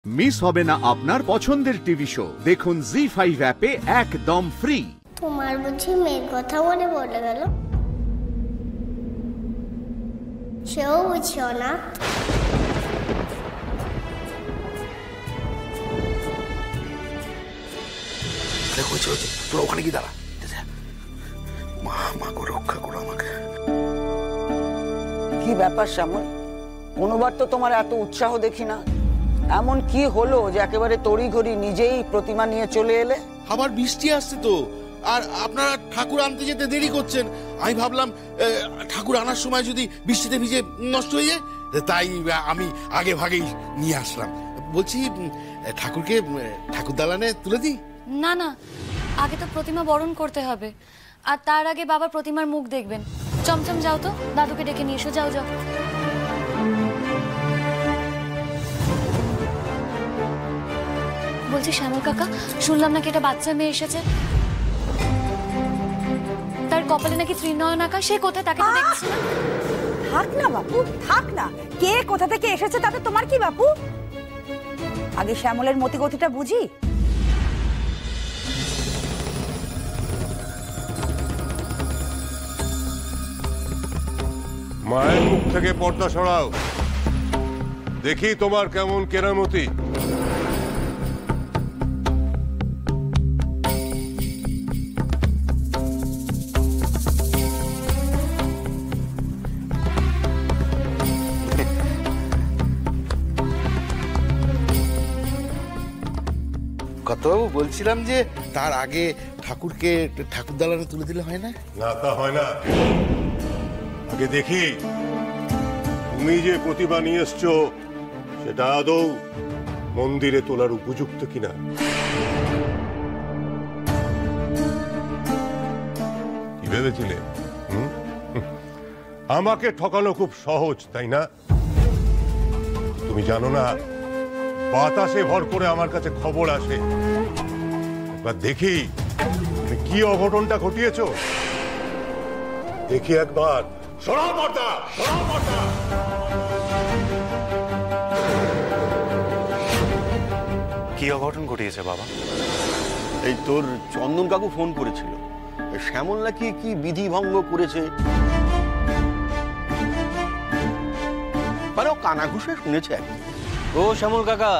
Miss হবে না আপনার পছন্দের টিভি শো। দেখুন জি5 অ্যাপে একদম ফ্রি। তোমার বুঝি মেয়ের কথা মনে পড়ে গেল? সেও বুঝছো না? তোরা ওখানে কি দাঁড়া, মা গো রক্ষা করো আমাকে। কি ব্যাপার শ্যামল, কোনোবার তো তোমার এত উৎসাহ দেখি না। এমন কি হলো যে একেবারে তড়িঘড়ি নিজেই প্রতিমা নিয়ে চলে এলে? আবার বৃষ্টি আসছে তো, আর আপনারা ঠাকুর আনতে যেতে দেরি করছেন। আমি ভাবলাম ঠাকুর আনার সময় যদি বৃষ্টিতে ভিজে নষ্ট হয়ে যায়, তাই আমি আগে ভাগেই নিয়ে আসলাম। বলছি ঠাকুরকে ঠাকুর দালানে তুলে দিই? না না, আগে তো প্রতিমা বরণ করতে হবে, আর তার আগে বাবা প্রতিমার মুখ দেখবেন। চমচম যাও তো, দাদুকে ডেকে নিয়ে এসো। যাও যাও। বলছি শ্যামল কাকা, শুনলাম নাকি এটা বাচ্চা মেয়ে এসেছে, তার কপালে নাকি ত্রিনয়ন আঁকা। সে কোথায়, তাকে তো দেখছি না। থাক না বাপু, থাক না। কে কোথা থেকে এসেছে তাতে তোমার কি বাপু? আগে শ্যামলের মতিগতিটা বুঝি। মায়ের মুখ থেকে পর্দা সরাও, দেখি তোমার কেমন কেরামতি। কতবাবু, বলছিলাম যে তার আগে ঠাকুরকে ঠাকুর দালানে তুলে দিলে হয় না? না, তা হয় না। আগে দেখি তুমি যে প্রতিভা নিয়ে এসছো সেটা আদৌ মন্দিরে তোলার উপযুক্ত কিনা। কি ভেবেছিলে আমাকে ঠকানো খুব সহজ, তাই না? তুমি জানো না, বাতাসে ভর করে আমার কাছে খবর আসে। এবার দেখি তুমি কি অঘটনটা ঘটিয়েছো। দেখি একবার। সরাও পর্দা, সরাও পর্দা। কি অঘটন ঘটিয়েছে বাবা? এই তোর চন্দন কাকু ফোন করেছিল, শ্যামল নাকি কি বিধি ভঙ্গ করেছে। মানে ও কানাঘুষে শুনেছে আর কি। ও শ্যামল কাকা,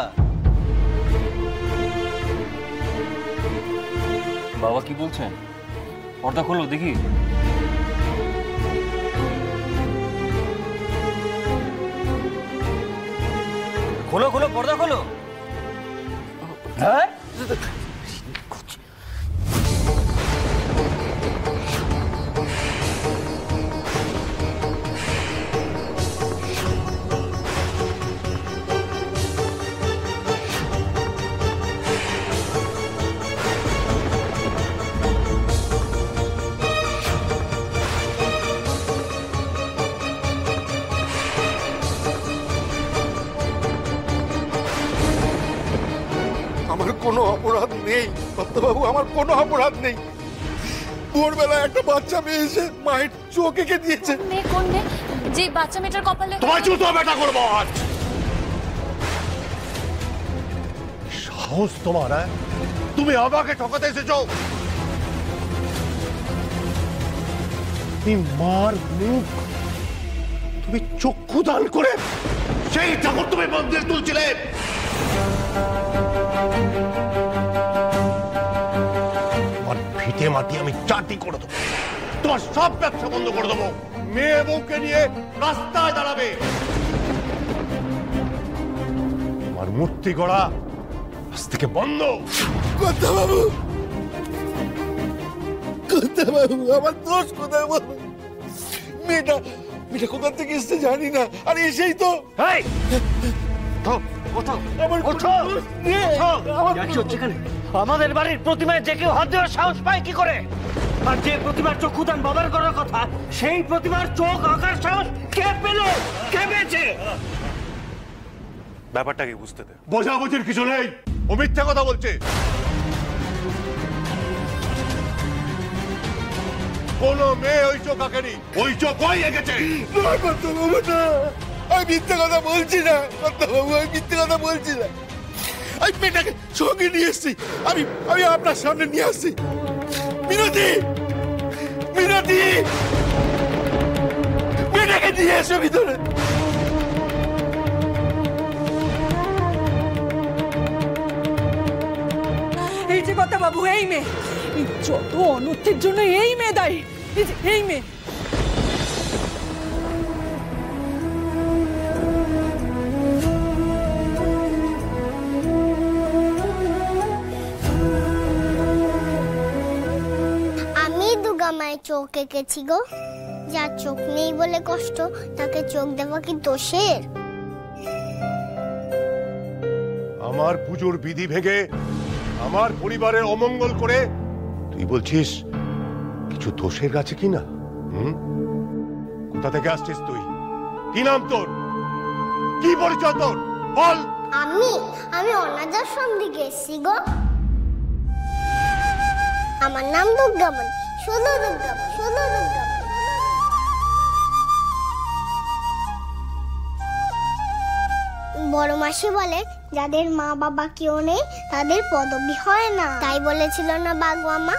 বাবা কি বলছেন? পর্দা খোলো দেখি। খোলো খোলো, পর্দা খোলো। হ্যাঁ, আমার কোনো অপরাধ নেই দত্তবাবু, আমার কোনো অপরাধ নেই। ভোরবেলা একটা বাচ্চা মেয়ে এসে মায়ের চোখ এঁকে দিয়েছে। মেয়ে কোন মেয়ে? যে বাচ্চা মেয়েটার কপালে। তোমার জুতো বেটা করবো আজ। সাহস তোমার, তুমি আমাকে ঠকাতে এসেছো। তুমি মার মুখ, তুমি চক্ষু দান করে সেই ঠাকুর তুমি মন্দির তুলছিলে। ভিটে মাটি আমি চাটি করে দেবো, তোমার সব ব্যবসা বন্ধ করে দেবো। মেয়ে বউকে নিয়ে রাস্তায় দাঁড়াবে। তোমার মূর্তি গড়া আজ থেকে বন্ধ। কর্তাবাবু, কর্তাবাবু, আমার দোষ কোথায় বলুন? মেয়েটা কোথা থেকে এসছে জানি না, আর এসেই তো আমাদের বাড়ির প্রতিমায় যে কেউ হাত দেওয়ার সাহস পায় কি করে? আর যে প্রতিমার চক্ষুদান বাবার করার কথা, সেই প্রতিমার চোখ আঁকার সাহস কে পেল? কে পেয়েছে? ব্যাপারটা কি বুঝতে দে। বোঝাবুঝির কিছু নেই, ও মিথ্যা কথা বলছে। কোন মেয়ে ওই চোখ আঁকেনি, ওই চোখ ওই এঁকেছে। আমি মিথ্যে কথা বলছি না কর্তাবাবু, আমি মিথ্যে কথা বলছি না। আমি মেয়েটাকে সঙ্গে নিয়ে এসছি, আমি আমি আপনার সামনে নিয়ে আসছি। মিনতি, মিনতি, মেয়েটাকে নিয়ে এসো ভিতরে। এই যে কথা বাবু, এই মেয়ে, এই যত অনর্থের জন্য এই মেয়ে দায়ী, এই মেয়ে। আমি দুর্গা মায়ের চোখ এঁকেছি গো। যার চোখ নেই বলে কষ্ট, তাকে চোখ দেওয়া কি দোষের? আমার পুজোর বিধি ভেঙে আমার পরিবারের অমঙ্গল করে তুই বলছিস কিছু দোষের কাছে কি না? কোথা থেকে আসছিস তুই? কি নাম তোর? কি পরিচয় তোর? বল। আমি অনাথাশ্রম থেকে এসেছি গো। আমার নাম দুর্গামণি, শুধু দুর্গামণি, শুধু দুর্গামণি। বড় মাসি বলে যাদের মা বাবা কেউ নেই তাদের পদবি হয় না, তাই বলেছিল না বাগমামা?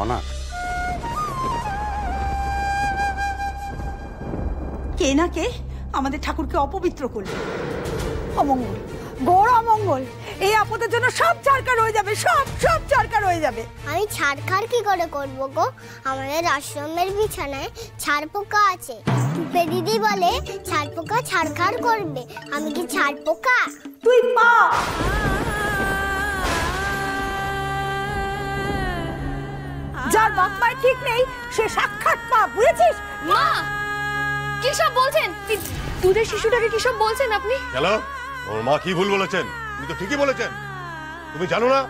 অনাথ কে না কে আমাদের ঠাকুরকে অপবিত্র করলো। অমঙ্গল, ঘোর অমঙ্গল। এই আপদের জন্য সব ছাড়খাড় হয়ে যাবে, সব সব ছাড়খাড় হয়ে যাবে। আমি ছাড়খাড় কি করে করবো গো? আমাদের আশ্রমের বিছানায় ছাড় পোকা আছে। টুপে দিদি বলে ছাড় পোকা ছাড়খাড় করবে। আমি কি ছাড় পোকা? তুই পা। যার বাপ মায়ের ঠিক নেই সে সাক্ষাৎ পা, বুঝেছিস? মা, কি সব বলছেন? দুধের শিশুটাকে কি সব বলছেন আপনি? গেল ওর মা কি ভুল বলেছেন? তুমি তো ঠিকই বলেছেন। তুমি জানো না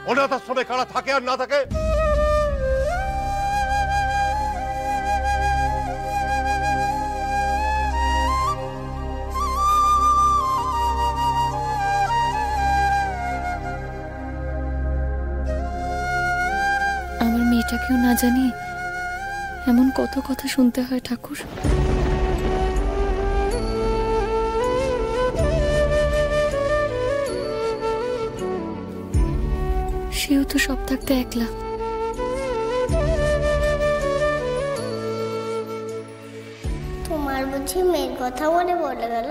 অনাথ আশ্রমে কারা থাকে আর না থাকে? আমার মেয়েটাকেও না জানি এমন কত কথা শুনতে হয় ঠাকুর। সেও তো সব থাকতে একলা। তোমার বুঝি মেয়ের কথা মনে পড়ে গেল?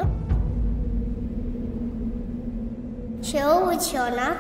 সেও বুঝি অনাথ।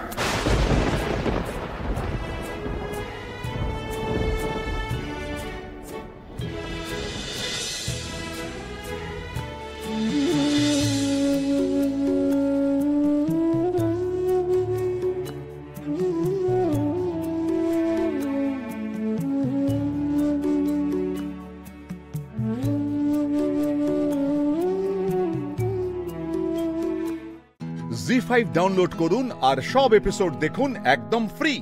জি5 ডাউনলোড করুন আর সব এপিসোড দেখুন একদম ফ্রি।